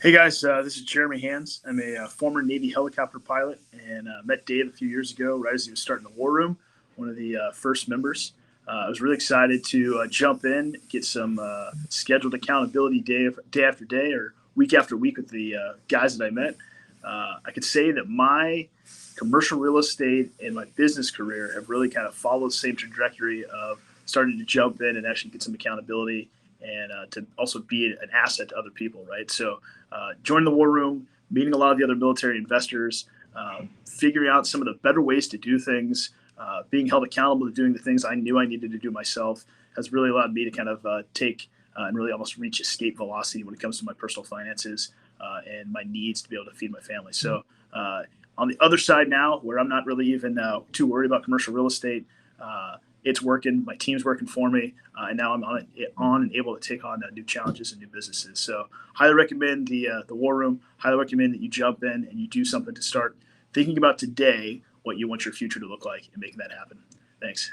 Hey guys, this is Jeremy Hands. I'm a former Navy helicopter pilot and met Dave a few years ago right as he was starting the War Room, one of the first members. I was really excited to jump in, get some scheduled accountability day after day or week after week with the guys that I met. I could say that my commercial real estate and my business career have really kind of followed the same trajectory of starting to jump in and actually get some accountability and to also be an asset to other people, right? So joining the War Room, meeting a lot of the other military investors, figuring out some of the better ways to do things, being held accountable to doing the things I knew I needed to do myself has really allowed me to kind of take and really almost reach escape velocity when it comes to my personal finances and my needs to be able to feed my family. So on the other side now, where I'm not really even too worried about commercial real estate, it's working. My team's working for me, and now I'm on and able to take on new challenges and new businesses. So, highly recommend the War Room. Highly recommend that you jump in and you do something to start thinking about today what you want your future to look like and making that happen. Thanks.